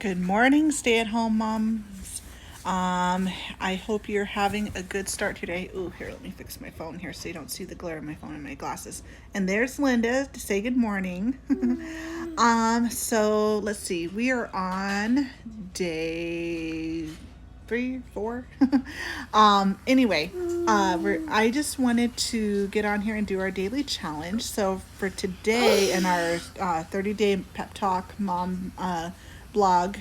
Good morning, stay-at-home moms. I hope you're having a good start today. Ooh, here, let me fix my phone here so you don't see the glare of my phone in my glasses. And there's Linda to say good morning. So let's see. We are on day 3, 4. Anyway, I just wanted to get on here and do our daily challenge. So for today in our 30-day pep talk mom blog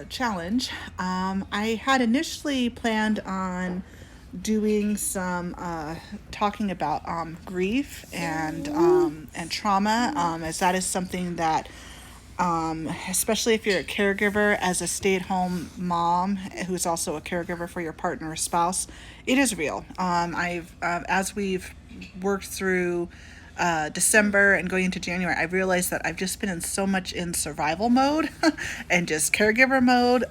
challenge, I had initially planned on doing some talking about grief and trauma, as that is something that especially if you're a caregiver as a stay-at-home mom who's also a caregiver for your partner or spouse, it is real. I've as we've worked through December and going into January, I realized that I've just been in so much in survival mode and just caregiver mode.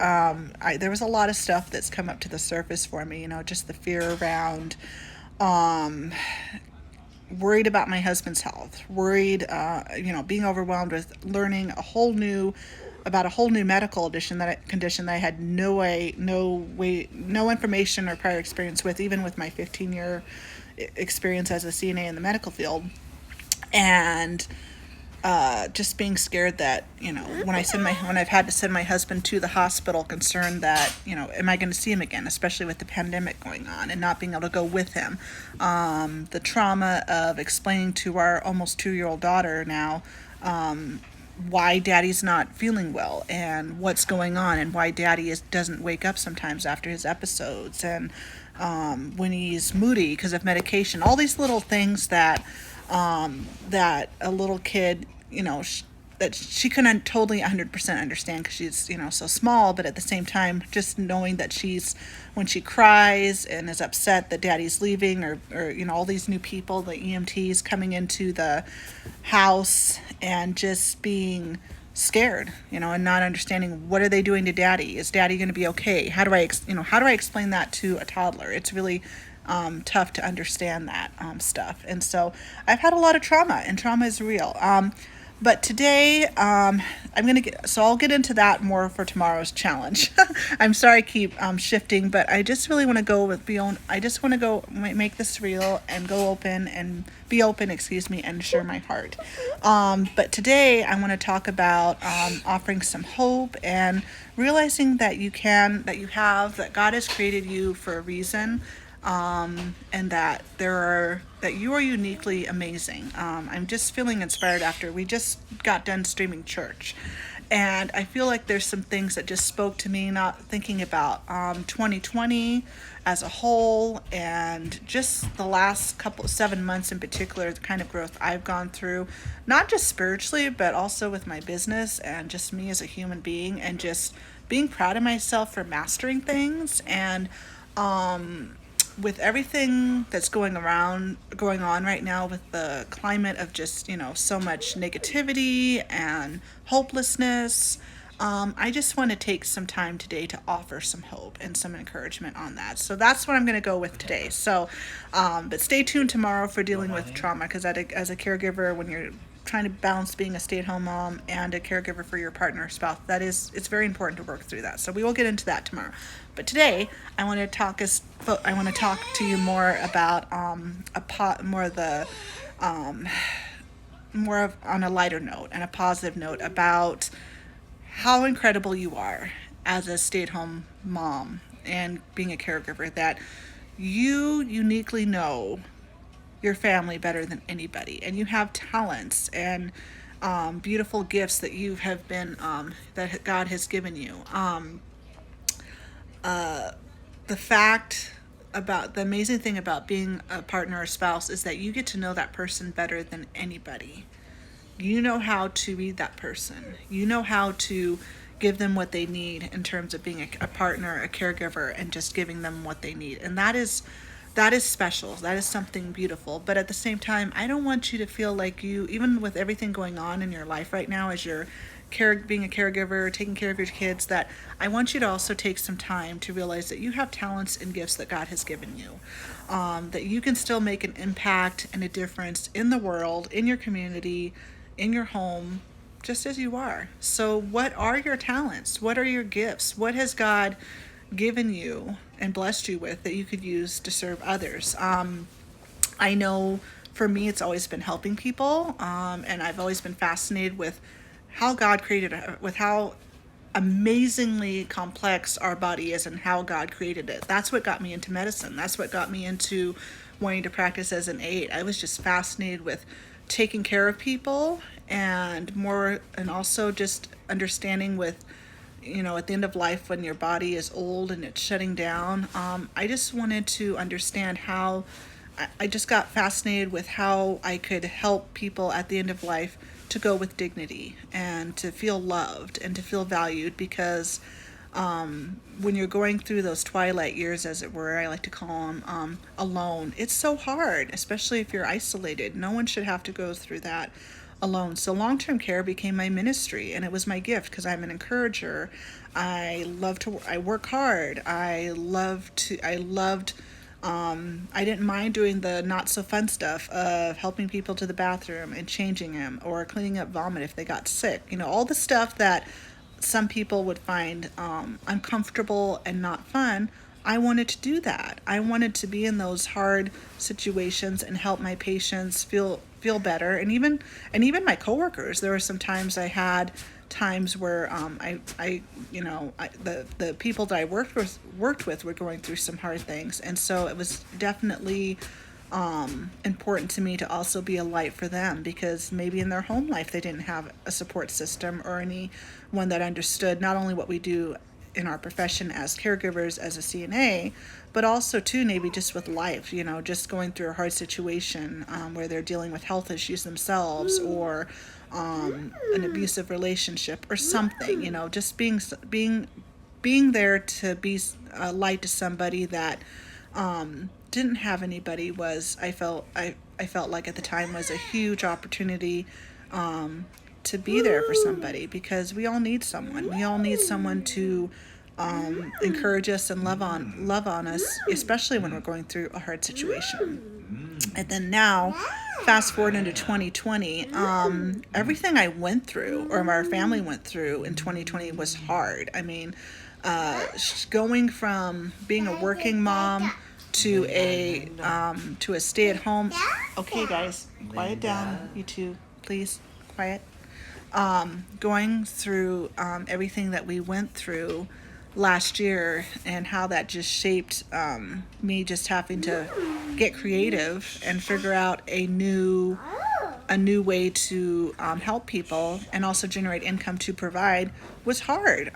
There was a lot of stuff that's come up to the surface for me, just the fear around um, worried about my husband's health, worried, being overwhelmed with learning about a whole new medical condition that I had no information or prior experience with, even with my 15-year experience as a CNA in the medical field, and just being scared that when I've had to send my husband to the hospital, concerned that am I going to see him again, especially with the pandemic going on and not being able to go with him. The trauma of explaining to our almost 2-year-old daughter now why daddy's not feeling well and what's going on, and why doesn't wake up sometimes after his episodes, and when he's moody because of medication. All these little things that a little kid, that she couldn't totally 100% understand because she's, so small, but at the same time, just knowing that when she cries and is upset that daddy's leaving, or all these new people, the EMTs coming into the house, and just being scared, and not understanding, what are they doing to daddy? Is daddy going to be okay? How do I explain that to a toddler? It's really tough to understand that stuff. And so I've had a lot of trauma, and trauma is real. But today, I'll get into that more for tomorrow's challenge. I'm sorry I keep shifting, but I just really want to go with I just want to go make this real and go open and be open, and share my heart. But today I want to talk about offering some hope and realizing that that God has created you for a reason, and that you are uniquely amazing. I'm just feeling inspired after we just got done streaming church, and I feel like there's some things that just spoke to me, not thinking about 2020 as a whole, and just the last 7 months in particular, the kind of growth I've gone through, not just spiritually, but also with my business, and just me as a human being, and just being proud of myself for mastering things. And with everything that's going on right now, with the climate of just so much negativity and hopelessness, I just want to take some time today to offer some hope and some encouragement on that. So that's what I'm going to go with today. So but stay tuned tomorrow for dealing with trauma, because as a caregiver, when you're trying to balance being a stay-at-home mom and a caregiver for your partner or spouse, it's very important to work through that. So we will get into that tomorrow. But today, I want to talk to you more about more of on a lighter note and a positive note about how incredible you are as a stay-at-home mom and being a caregiver, that you uniquely know your family better than anybody, and you have talents and beautiful gifts that that God has given you. The amazing thing about being a partner or spouse is that you get to know that person better than anybody. You know how to read that person. You know how to give them what they need in terms of being a partner, a caregiver, and just giving them what they need. And that is special. That is something beautiful. But at the same time, I don't want you to feel like even with everything going on in your life right now, as you're being a caregiver, taking care of your kids, that I want you to also take some time to realize that you have talents and gifts that God has given you, that you can still make an impact and a difference in the world, in your community, in your home, just as you are. So, what are your talents? What are your gifts? What has God given you and blessed you with that you could use to serve others? I know for me, it's always been helping people, and I've always been fascinated with how God created, with how amazingly complex our body is and how God created it. That's what got me into medicine. That's what got me into wanting to practice as an aide. I was just fascinated with taking care of people and more, and also just understanding with, at the end of life when your body is old and it's shutting down. I just wanted to understand how, I just got fascinated with how I could help people at the end of life to go with dignity and to feel loved and to feel valued, because when you're going through those twilight years, as it were, I like to call them, alone, it's so hard, especially if you're isolated. No one should have to go through that alone. So long-term care became my ministry, and it was my gift because I'm an encourager. I work hard. I didn't mind doing the not so fun stuff of helping people to the bathroom and changing them or cleaning up vomit if they got sick. All the stuff that some people would find uncomfortable and not fun. I wanted to do that. I wanted to be in those hard situations and help my patients feel better, and even my coworkers. There were some times I had times where the people that I worked with were going through some hard things, and so it was definitely important to me to also be a light for them, because maybe in their home life they didn't have a support system or anyone that understood not only what we do in our profession as caregivers, as a CNA, but also too maybe just with life, just going through a hard situation where they're dealing with health issues themselves, or an abusive relationship or something, just being there to be a light to somebody that didn't have anybody was, I felt like at the time, was a huge opportunity to be there for somebody, because we all need someone. We all need someone to encourage us and love on us, especially when we're going through a hard situation. And then now, fast forward into 2020, everything I went through, or my family went through in 2020, was hard. I mean, going from being a working mom to a stay-at-home. Okay, guys, quiet down, you two, please, quiet. Going through everything that we went through last year, and how that just shaped me just having to get creative and figure out a new way to help people and also generate income to provide, was hard.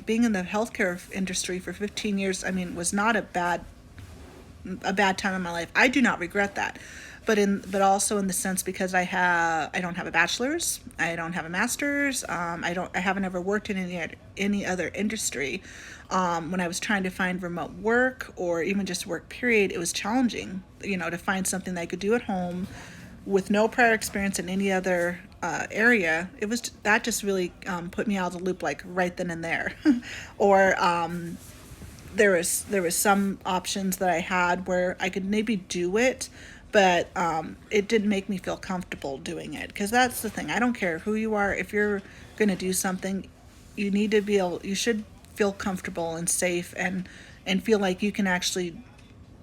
Being in the healthcare industry for 15 years, was not a bad time in my life. I do not regret that. But also in the sense, because I don't have a bachelor's, I don't have a master's, I haven't ever worked in any other industry. When I was trying to find remote work, or even just work period, it was challenging, to find something that I could do at home with no prior experience in any other area. That just really put me out of the loop, like right then and there. Or there was some options that I had where I could maybe do it, but it didn't make me feel comfortable doing it. Because that's the thing. I don't care who you are. If you're going to do something, you should feel comfortable and safe, and feel like you can actually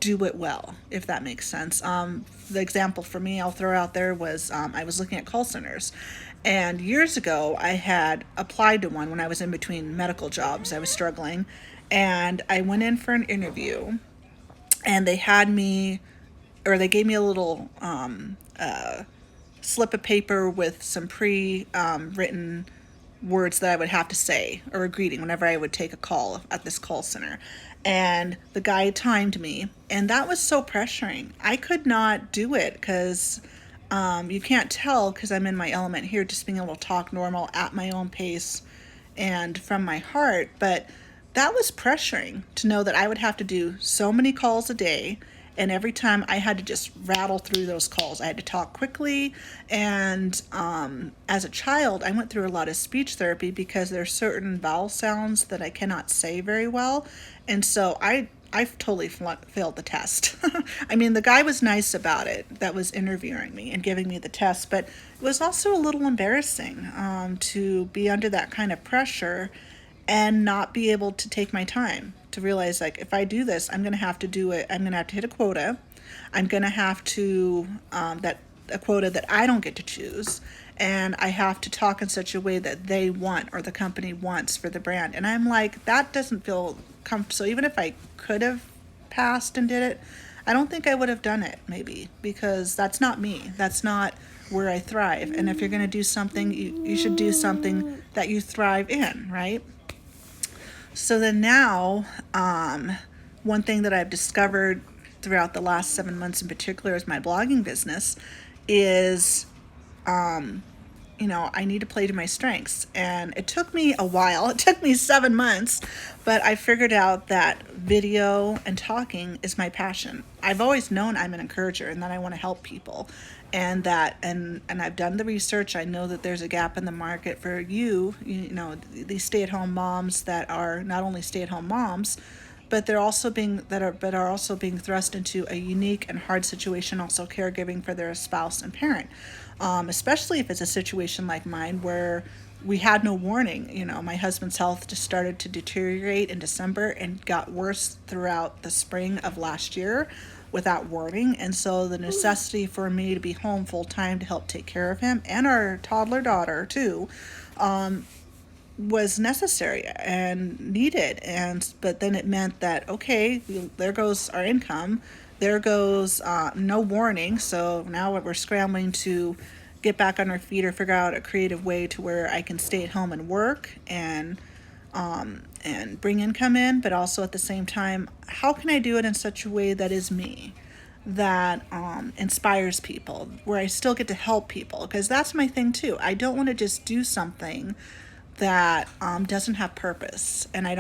do it well, if that makes sense. The example for me I'll throw out there was, I was looking at call centers, and years ago I had applied to one when I was in between medical jobs. I was struggling, and I went in for an interview, and they gave me a little slip of paper with some written words that I would have to say, or a greeting, whenever I would take a call at this call center. And the guy timed me, and that was so pressuring. I could not do it, because you can't tell, because I'm in my element here, just being able to talk normal at my own pace and from my heart. But that was pressuring, to know that I would have to do so many calls a day, and every time I had to just rattle through those calls. I had to talk quickly, and as a child, I went through a lot of speech therapy, because there's certain vowel sounds that I cannot say very well, and so I I totally failed the test. I mean, the guy was nice about it that was interviewing me and giving me the test, but it was also a little embarrassing to be under that kind of pressure and not be able to take my time to realize, like, if I do this, I'm going to have to do it. I'm going to have to hit a quota. I'm going to have to, that a quota that I don't get to choose. And I have to talk in such a way that they want or the company wants for the brand. And I'm like, that doesn't feel comfortable. So even if I could have passed and did it, I don't think I would have done it, maybe, because that's not me. That's not where I thrive. And if you're going to do something, you should do something that you thrive in, right? So then now, one thing that I've discovered throughout the last 7 months in particular is my blogging business is, I need to play to my strengths. And it took me a while. It took me 7 months, but I figured out that video and talking is my passion. I've always known I'm an encourager and that I want to help people. And I've done the research. I know that there's a gap in the market for these stay-at-home moms that are not only stay-at-home moms, but they're also being thrust into a unique and hard situation, also caregiving for their spouse and parent, especially if it's a situation like mine where we had no warning. My husband's health just started to deteriorate in December and got worse throughout the spring of last year without warning. And so the necessity for me to be home full time to help take care of him and our toddler daughter too, was necessary and needed. But then it meant that, okay, there goes our income, there goes no warning. So now we're scrambling to get back on our feet or figure out a creative way to where I can stay at home and work and bring income in, but also at the same time, how can I do it in such a way that is me, that inspires people, where I still get to help people? Because that's my thing too. I don't want to just do something that doesn't have purpose, and I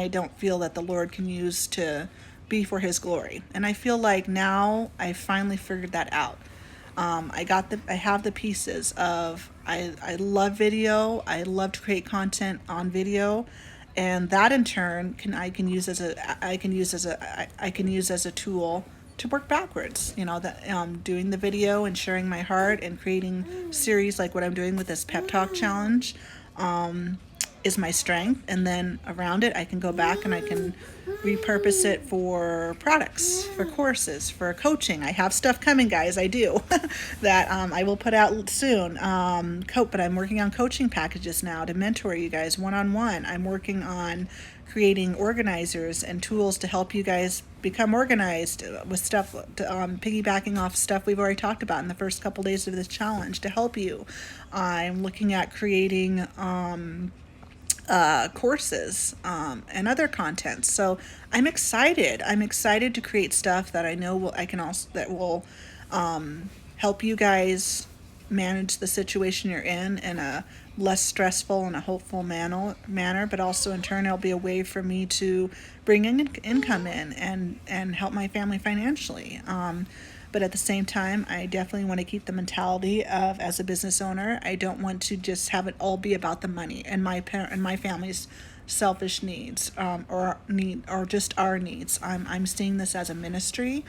don't feel that the Lord can use to be for His glory. And I feel like now I finally figured that out. I have the pieces of, I love video. I love to create content on video, and that in turn I can use as a tool to work backwards. That doing the video and sharing my heart and creating series like what I'm doing with this pep talk challenge is my strength, and then around it I can go back and I can repurpose it for products, for courses, for coaching. I have stuff coming, guys. I do that I will put out soon. But I'm working on coaching packages now to mentor you guys one-on-one. I'm working on creating organizers and tools to help you guys become organized with stuff, piggybacking off stuff we've already talked about in the first couple days of this challenge to help you. I'm looking at creating courses and other content. So I'm excited. I'm excited to create stuff that I know will help you guys manage the situation you're in a less stressful and a hopeful manner, but also in turn it'll be a way for me to bring in income in and help my family financially. But at the same time, I definitely want to keep the mentality of, as a business owner, I don't want to just have it all be about the money and my family's selfish needs, or just our needs. I'm seeing this as a ministry,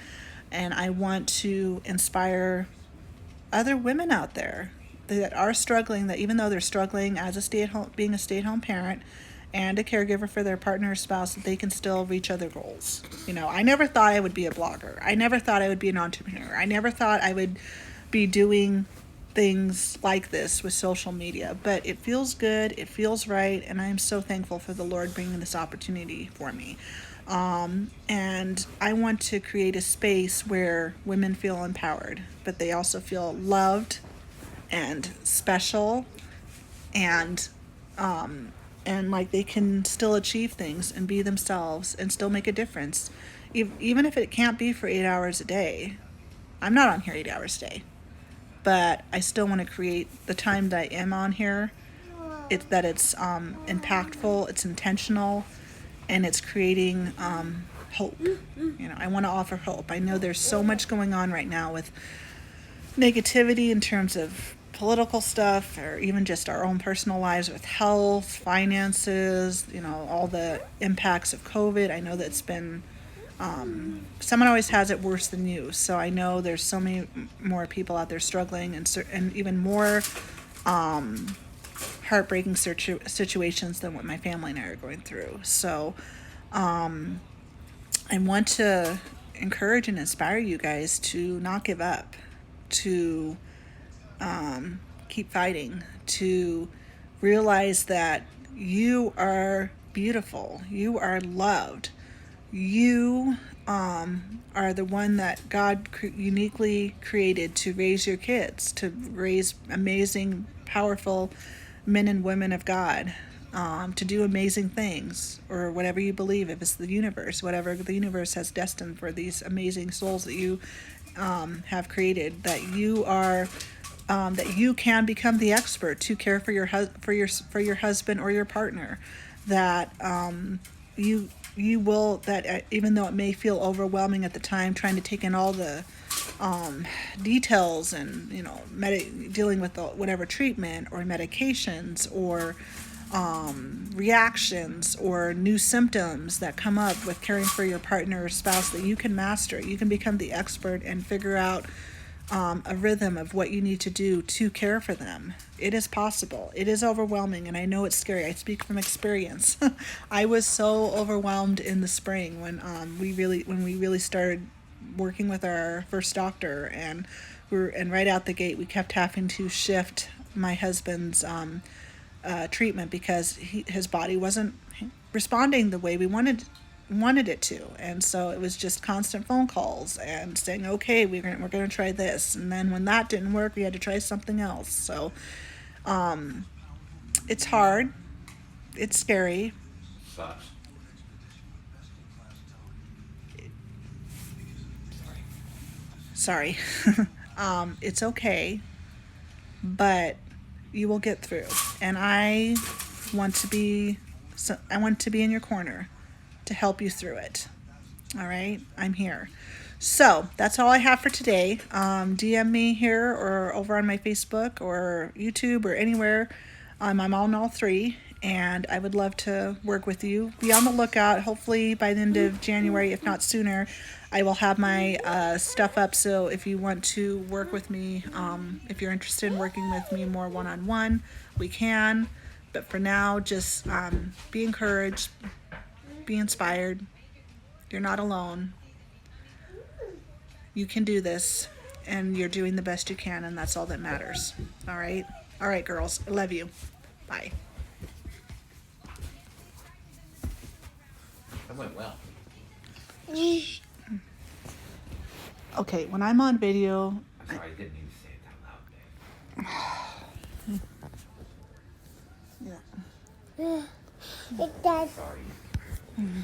and I want to inspire other women out there that are struggling, that even though they're struggling as being a stay-at-home parent and a caregiver for their partner or spouse, that they can still reach other goals. I never thought I would be a blogger. I never thought I would be an entrepreneur. I never thought I would be doing things like this with social media, but it feels good, it feels right, and I am so thankful for the Lord bringing this opportunity for me. And I want to create a space where women feel empowered, but they also feel loved and special, and like they can still achieve things and be themselves and still make a difference, even if it can't be for 8 hours a day. I'm not on here 8 hours a day, but I still want to create the time that I am on here. It's impactful, it's intentional, and it's creating hope. I want to offer hope. I know there's so much going on right now with negativity in terms of political stuff, or even just our own personal lives with health, finances, all the impacts of COVID. I know that it's been someone always has it worse than you. So I know there's so many more people out there struggling, and even more heartbreaking situations than what my family and I are going through. So I want to encourage and inspire you guys to not give up, to keep fighting, to realize that you are beautiful, you are loved, you are the one that God uniquely created to raise your kids, to raise amazing, powerful men and women of God, to do amazing things, or whatever you believe, if it's the universe, whatever the universe has destined for these amazing souls that you have created, that you are. That you can become the expert to care for your husband or your partner. That you will, that even though it may feel overwhelming at the time, trying to take in all the details, and dealing with whatever treatment or medications or reactions or new symptoms that come up with caring for your partner or spouse, that you can master it. You can become the expert and figure out a rhythm of what you need to do to care for them. It is possible. It is overwhelming, and I know it's scary. I speak from experience. I was so overwhelmed in the spring when we really started working with our first doctor, and right out the gate we kept having to shift my husband's treatment because his body wasn't responding the way we wanted it to. And so it was just constant phone calls and saying, okay, we're going to try this, and then when that didn't work, we had to try something else. So it's hard, it's scary. Sucks. Sorry. It's okay, but you will get through, and I want to be in your corner to help you through it. All right, I'm here. So that's all I have for today. DM me here or over on my Facebook or YouTube or anywhere. I'm on all three, and I would love to work with you. Be on the lookout. Hopefully by the end of January, if not sooner, I will have my stuff up. So if you want to work with me, if you're interested in working with me more one-on-one, we can. But for now, just be encouraged, be inspired. You're not alone. You can do this, and you're doing the best you can, and that's all that matters. All right? All right, girls. I love you. Bye. That went well. Okay, when I'm on video... I'm sorry, I didn't mean to say it that loud, babe. Yeah. Sorry. Mm-hmm.